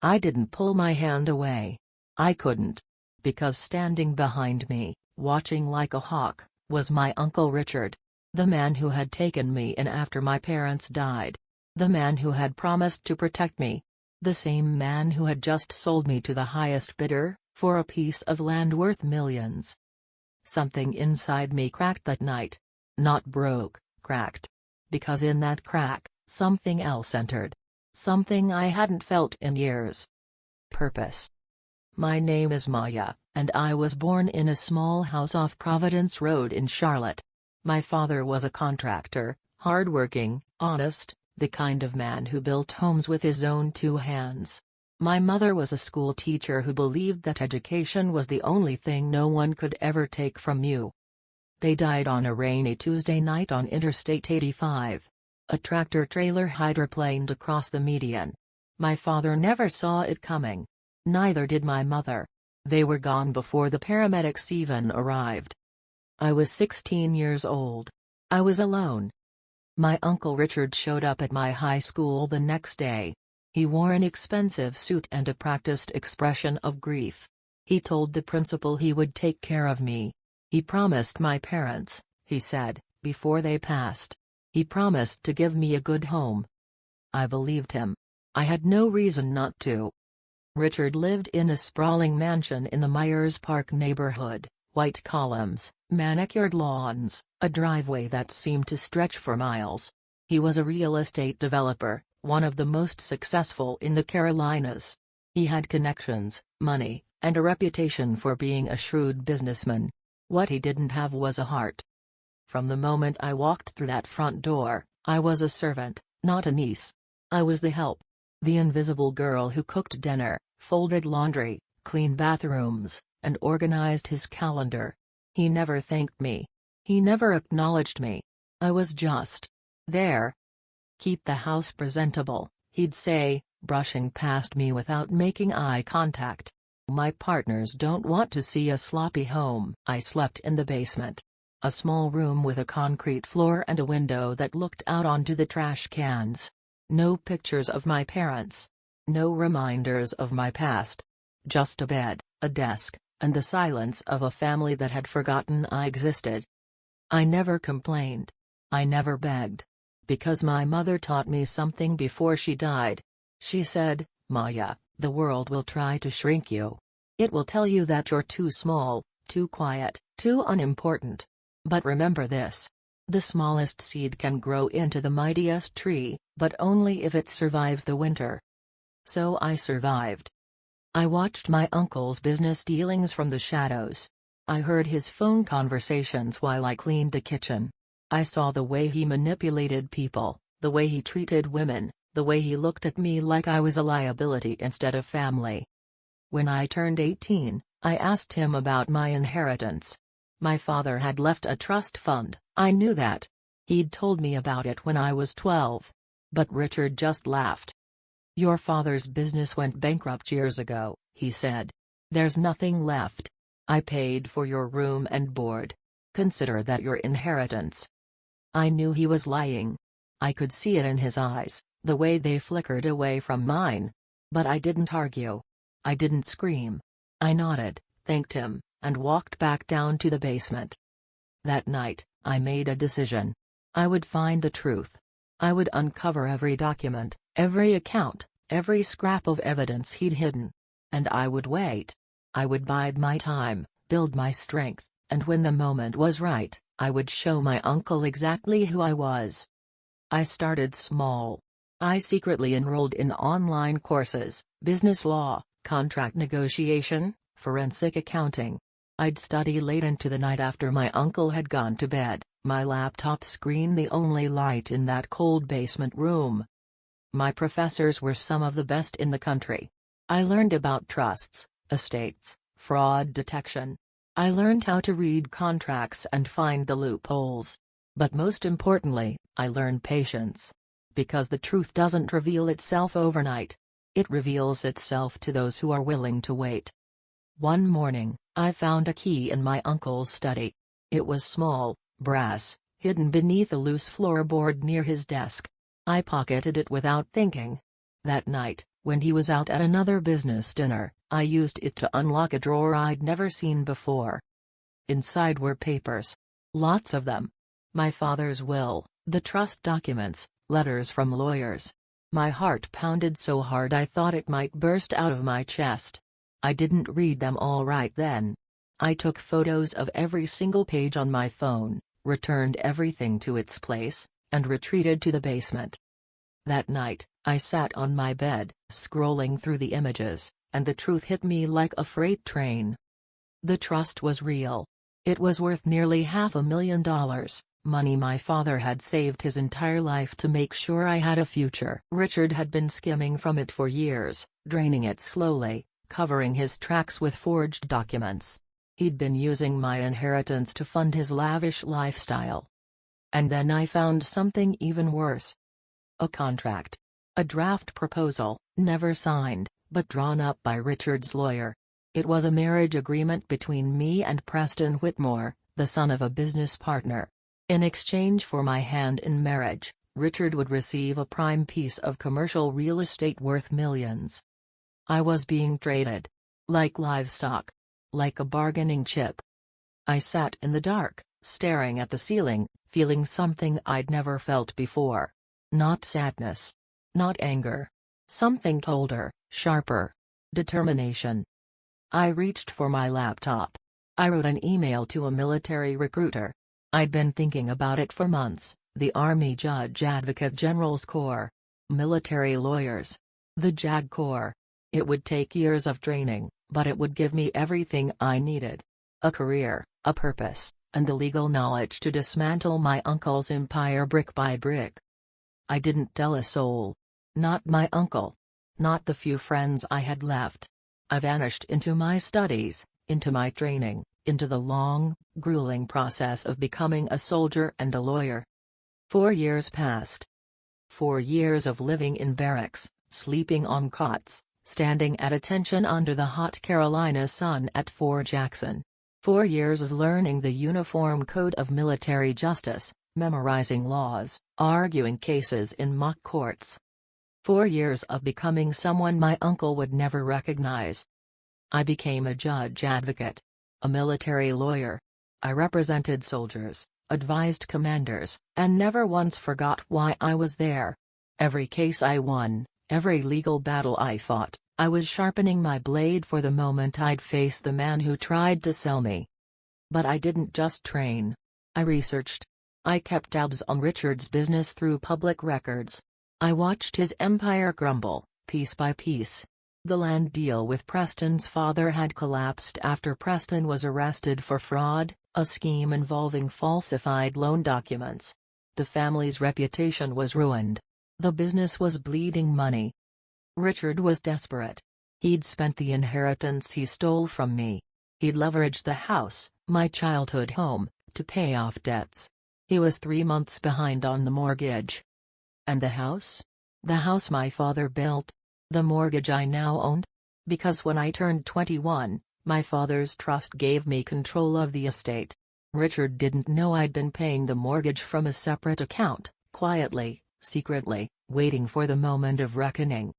I didn't pull my hand away. I couldn't. Because standing behind me, watching like a hawk, was my Uncle Richard. The man who had taken me in after my parents died. The man who had promised to protect me. The same man who had just sold me to the highest bidder, for a piece of land worth millions. Something inside me cracked that night. Not broke, cracked. Because in that crack, something else entered. Something I hadn't felt in years. Purpose. My name is Maya, and I was born in a small house off Providence Road in Charlotte. My father was a contractor, hardworking, honest, the kind of man who built homes with his own two hands. My mother was a school teacher who believed that education was the only thing no one could ever take from you. They died on a rainy Tuesday night on Interstate 85. A tractor-trailer hydroplaned across the median. My father never saw it coming. Neither did my mother. They were gone before the paramedics even arrived. I was 16 years old. I was alone. My Uncle Richard showed up at my high school the next day. He wore an expensive suit and a practiced expression of grief. He told the principal he would take care of me. He promised my parents, he said, before they passed. He promised to give me a good home. I believed him. I had no reason not to. Richard lived in a sprawling mansion in the Myers Park neighborhood, white columns, manicured lawns, a driveway that seemed to stretch for miles. He was a real estate developer, one of the most successful in the Carolinas. He had connections, money, and a reputation for being a shrewd businessman. What he didn't have was a heart. From the moment I walked through that front door, I was a servant, not a niece. I was the help. The invisible girl who cooked dinner, folded laundry, cleaned bathrooms, and organized his calendar. He never thanked me. He never acknowledged me. I was just there. "Keep the house presentable," he'd say, brushing past me without making eye contact. "My partners don't want to see a sloppy home." I slept in the basement. A small room with a concrete floor and a window that looked out onto the trash cans. No pictures of my parents. No reminders of my past. Just a bed, a desk, and the silence of a family that had forgotten I existed. I never complained. I never begged. Because my mother taught me something before she died. She said, "Maya, the world will try to shrink you. It will tell you that you're too small, too quiet, too unimportant. But remember this. The smallest seed can grow into the mightiest tree, but only if it survives the winter." So I survived. I watched my uncle's business dealings from the shadows. I heard his phone conversations while I cleaned the kitchen. I saw the way he manipulated people, the way he treated women, the way he looked at me like I was a liability instead of family. When I turned 18, I asked him about my inheritance. My father had left a trust fund, I knew that. He'd told me about it when I was 12. But Richard just laughed. "Your father's business went bankrupt years ago," he said. "There's nothing left. I paid for your room and board. Consider that your inheritance." I knew he was lying. I could see it in his eyes, the way they flickered away from mine. But I didn't argue. I didn't scream. I nodded, thanked him, and walked back down to the basement. That night, I made a decision. I would find the truth. I would uncover every document, every account, every scrap of evidence he'd hidden. And I would wait. I would bide my time, build my strength, and when the moment was right, I would show my uncle exactly who I was. I started small. I secretly enrolled in online courses, business law, contract negotiation, forensic accounting. I'd study late into the night after my uncle had gone to bed, my laptop screen the only light in that cold basement room. My professors were some of the best in the country. I learned about trusts, estates, fraud detection. I learned how to read contracts and find the loopholes. But most importantly, I learned patience. Because the truth doesn't reveal itself overnight. It reveals itself to those who are willing to wait. One morning, I found a key in my uncle's study. It was small, brass, hidden beneath a loose floorboard near his desk. I pocketed it without thinking. That night, When he was out at another business dinner, I used it to unlock a drawer I'd never seen before. Inside were papers. Lots of them. My father's will, the trust documents, letters from lawyers. My heart pounded so hard I thought it might burst out of my chest. I didn't read them all right then. I took photos of every single page on my phone, returned everything to its place, and retreated to the basement. That night, I sat on my bed, scrolling through the images, and the truth hit me like a freight train. The trust was real. It was worth nearly $500,000, money my father had saved his entire life to make sure I had a future. Richard had been skimming from it for years, draining it slowly, covering his tracks with forged documents. He'd been using my inheritance to fund his lavish lifestyle. And then I found something even worse. A contract. A draft proposal, never signed, but drawn up by Richard's lawyer. It was a marriage agreement between me and Preston Whitmore, the son of a business partner. In exchange for my hand in marriage, Richard would receive a prime piece of commercial real estate worth millions. I was being traded. Like livestock. Like a bargaining chip. I sat in the dark, staring at the ceiling, feeling something I'd never felt before. Not sadness. Not anger. Something colder, sharper. Determination. I reached for my laptop. I wrote an email to a military recruiter. I'd been thinking about it for months, the Army JAG Corps. Military lawyers. The JAG Corps. It would take years of training, but it would give me everything I needed. A career, a purpose, and the legal knowledge to dismantle my uncle's empire brick by brick. I didn't tell a soul. Not my uncle. Not the few friends I had left. I vanished into my studies, into my training, into the long, grueling process of becoming a soldier and a lawyer. 4 years passed. 4 years of living in barracks, sleeping on cots, standing at attention under the hot Carolina sun at Fort Jackson. 4 years of learning the uniform code of military justice, memorizing laws, arguing cases in mock courts. 4 years of becoming someone my uncle would never recognize. I became a judge advocate. A military lawyer. I represented soldiers, advised commanders, and never once forgot why I was there. Every case I won, every legal battle I fought, I was sharpening my blade for the moment I'd face the man who tried to sell me. But I didn't just train. I researched. I kept tabs on Richard's business through public records. I watched his empire crumble, piece by piece. The land deal with Preston's father had collapsed after Preston was arrested for fraud, a scheme involving falsified loan documents. The family's reputation was ruined. The business was bleeding money. Richard was desperate. He'd spent the inheritance he stole from me. He'd leveraged the house, my childhood home, to pay off debts. He was 3 months behind on the mortgage. And the house? The house my father built? The mortgage I now owned? Because when I turned 21, my father's trust gave me control of the estate. Richard didn't know I'd been paying the mortgage from a separate account, quietly, secretly, waiting for the moment of reckoning.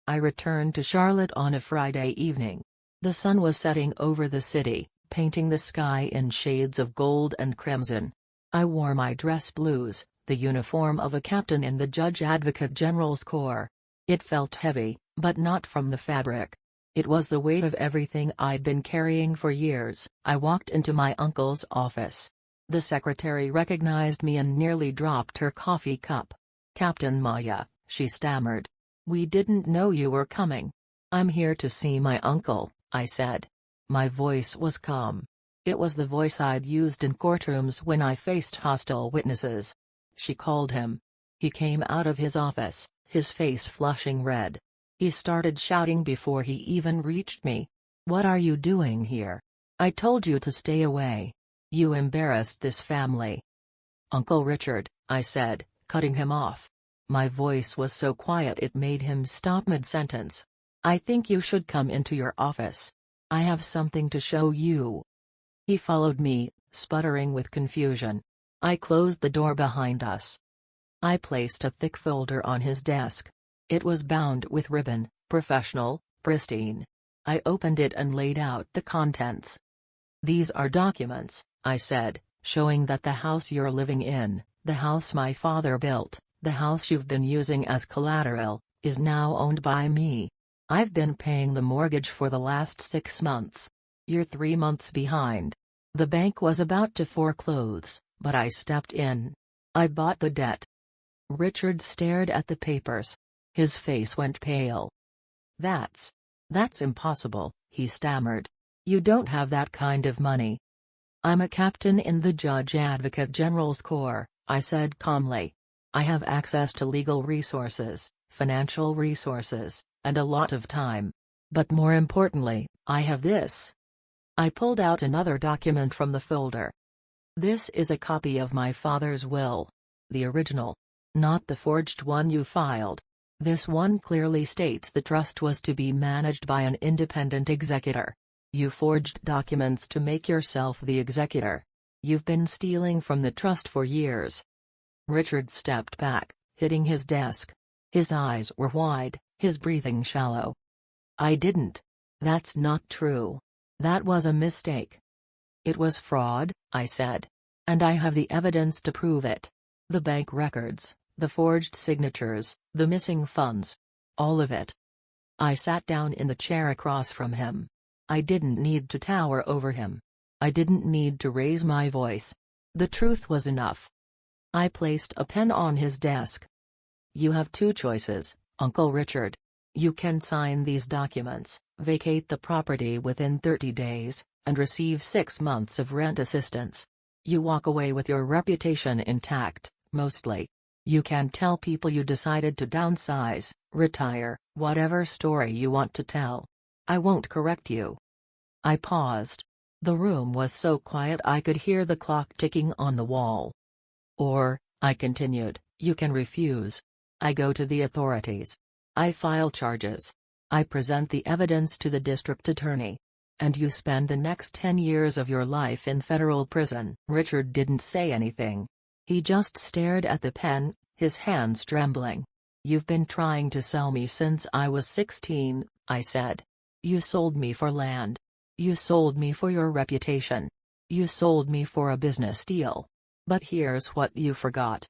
I returned to Charlotte on a Friday evening. The sun was setting over the city, painting the sky in shades of gold and crimson. I wore my dress blues, the uniform of a captain in the Judge Advocate General's Corps. It felt heavy, but not from the fabric. It was the weight of everything I'd been carrying for years. I walked into my uncle's office. The secretary recognized me and nearly dropped her coffee cup. "Captain Maya," she stammered. "We didn't know you were coming." "I'm here to see my uncle," I said. My voice was calm. It was the voice I'd used in courtrooms when I faced hostile witnesses. She called him. He came out of his office, his face flushing red. He started shouting before he even reached me. "What are you doing here? I told you to stay away. You embarrassed this family." "Uncle Richard," I said, cutting him off. My voice was so quiet it made him stop mid-sentence. "I think you should come into your office. I have something to show you." He followed me, sputtering with confusion. I closed the door behind us. I placed a thick folder on his desk. It was bound with ribbon, Professional, pristine. I opened it and laid out the contents. "These are documents," I said, "showing that the house you're living in, the house my father built, the house you've been using as collateral, is now owned by me. I've been paying the mortgage for the last 6 months. You're 3 months behind. The bank was about to foreclose, but I stepped in. I bought the debt." Richard stared at the papers. His face went pale. That's impossible," he stammered. "You don't have that kind of money." "I'm a captain in the Judge Advocate General's Corps," I said calmly. "I have access to legal resources, financial resources, and a lot of time. But more importantly, I have this." I pulled out another document from the folder. "This is a copy of my father's will. The original. Not the forged one you filed. This one clearly states the trust was to be managed by an independent executor. You forged documents to make yourself the executor. You've been stealing from the trust for years." Richard stepped back, hitting his desk. His eyes were wide, his breathing shallow. "I didn't. That's not true. That was a mistake." "It was fraud," I said. "And I have the evidence to prove it. The bank records, the forged signatures, the missing funds. All of it." I sat down in the chair across from him. I didn't need to tower over him. I didn't need to raise my voice. The truth was enough. I placed a pen on his desk. "You have 2 choices, Uncle Richard. You can sign these documents, vacate the property within 30 days, and receive 6 months of rent assistance. You walk away with your reputation intact, mostly. You can tell people you decided to downsize, retire, whatever story you want to tell. I won't correct you." I paused. The room was so quiet I could hear the clock ticking on the wall. "Or," I continued, "you can refuse. I go to the authorities. I file charges. I present the evidence to the district attorney. And you spend the next 10 years of your life in federal prison." Richard didn't say anything. He just stared at the pen, his hands trembling. "You've been trying to sell me since I was 16, I said. "You sold me for land. You sold me for your reputation. You sold me for a business deal. But here's what you forgot."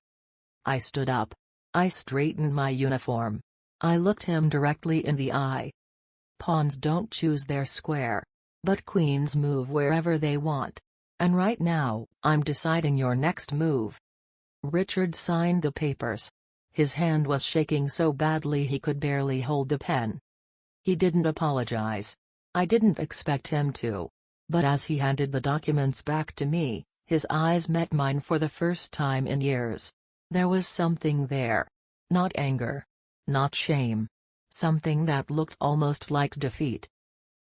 I stood up. I straightened my uniform. I looked him directly in the eye. "Pawns don't choose their square. But queens move wherever they want. And right now, I'm deciding your next move." Richard signed the papers. His hand was shaking so badly he could barely hold the pen. He didn't apologize. I didn't expect him to. But as he handed the documents back to me, his eyes met mine for the first time in years. There was something there. Not anger. Not shame. Something that looked almost like defeat.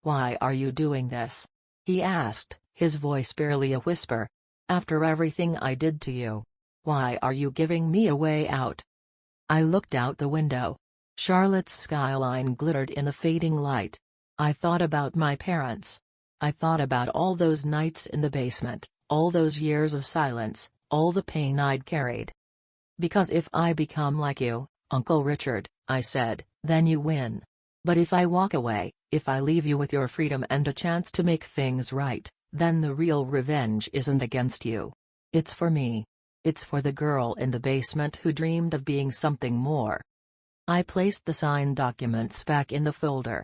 "Why are you doing this?" he asked, his voice barely a whisper. "After everything I did to you. Why are you giving me a way out?" I looked out the window. Charlotte's skyline glittered in the fading light. I thought about my parents. I thought about all those nights in the basement, all those years of silence, all the pain I'd carried. "Because if I become like you, Uncle Richard," I said, "then you win. But if I walk away, if I leave you with your freedom and a chance to make things right, then the real revenge isn't against you. It's for me. It's for the girl in the basement who dreamed of being something more." I placed the signed documents back in the folder.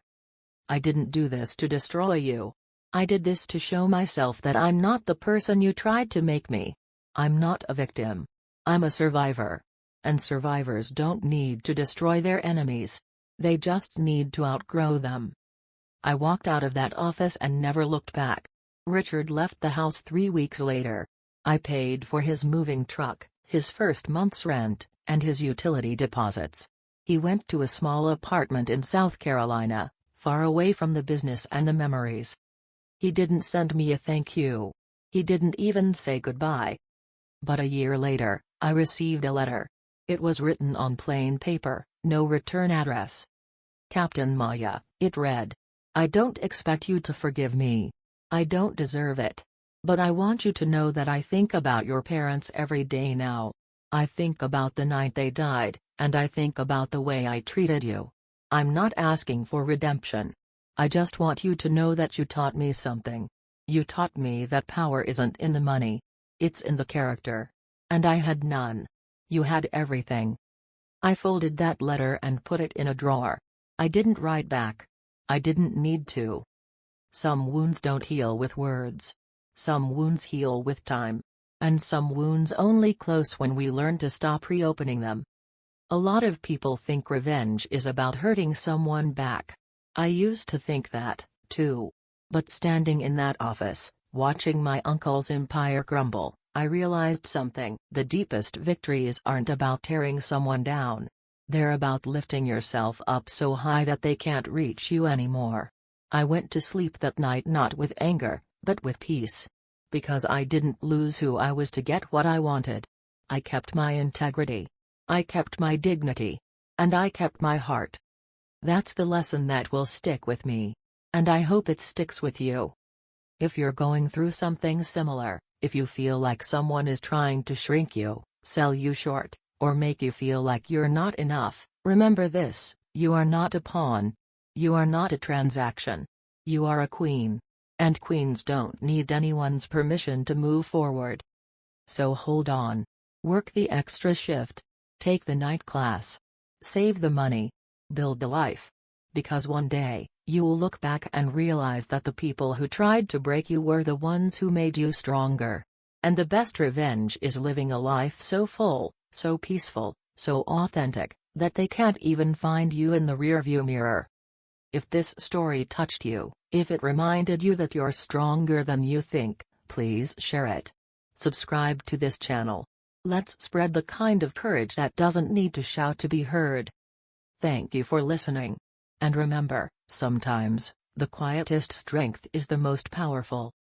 "I didn't do this to destroy you. I did this to show myself that I'm not the person you tried to make me. I'm not a victim. I'm a survivor. And survivors don't need to destroy their enemies. They just need to outgrow them." I walked out of that office and never looked back. Richard left the house 3 weeks later. I paid for his moving truck, his first month's rent, and his utility deposits. He went to a small apartment in South Carolina, far away from the business and the memories. He didn't send me a thank you. He didn't even say goodbye. But a year later, I received a letter. It was written on plain paper, no return address. "Captain Maya," it read. "I don't expect you to forgive me. I don't deserve it. But I want you to know that I think about your parents every day now. I think about the night they died, and I think about the way I treated you. I'm not asking for redemption. I just want you to know that you taught me something. You taught me that power isn't in the money. It's in the character. And I had none. You had everything. I folded that letter and put it in a drawer. I didn't write back. I didn't need to. Some wounds don't heal with words. Some wounds heal with time. And some wounds only close when we learn to stop reopening them. A lot of people think revenge is about hurting someone back. I used to think that, too. But standing in that office, watching my uncle's empire crumble, I realized something. The deepest victories aren't about tearing someone down. They're about lifting yourself up so high that they can't reach you anymore. I went to sleep that night not with anger, but with peace. Because I didn't lose who I was to get what I wanted. I kept my integrity. I kept my dignity. And I kept my heart. That's the lesson that will stick with me. And I hope it sticks with you. If you're going through something similar, if you feel like someone is trying to shrink you, sell you short, or make you feel like you're not enough, remember this: you are not a pawn. You are not a transaction. You are a queen. And queens don't need anyone's permission to move forward. So hold on. Work the extra shift. Take the night class. Save the money. Build a life. Because one day, you'll look back and realize that the people who tried to break you were the ones who made you stronger. And the best revenge is living a life so full, so peaceful, so authentic, that they can't even find you in the rearview mirror. If this story touched you, if it reminded you that you're stronger than you think, please share it. Subscribe to this channel. Let's spread the kind of courage that doesn't need to shout to be heard. Thank you for listening. And remember, sometimes, the quietest strength is the most powerful.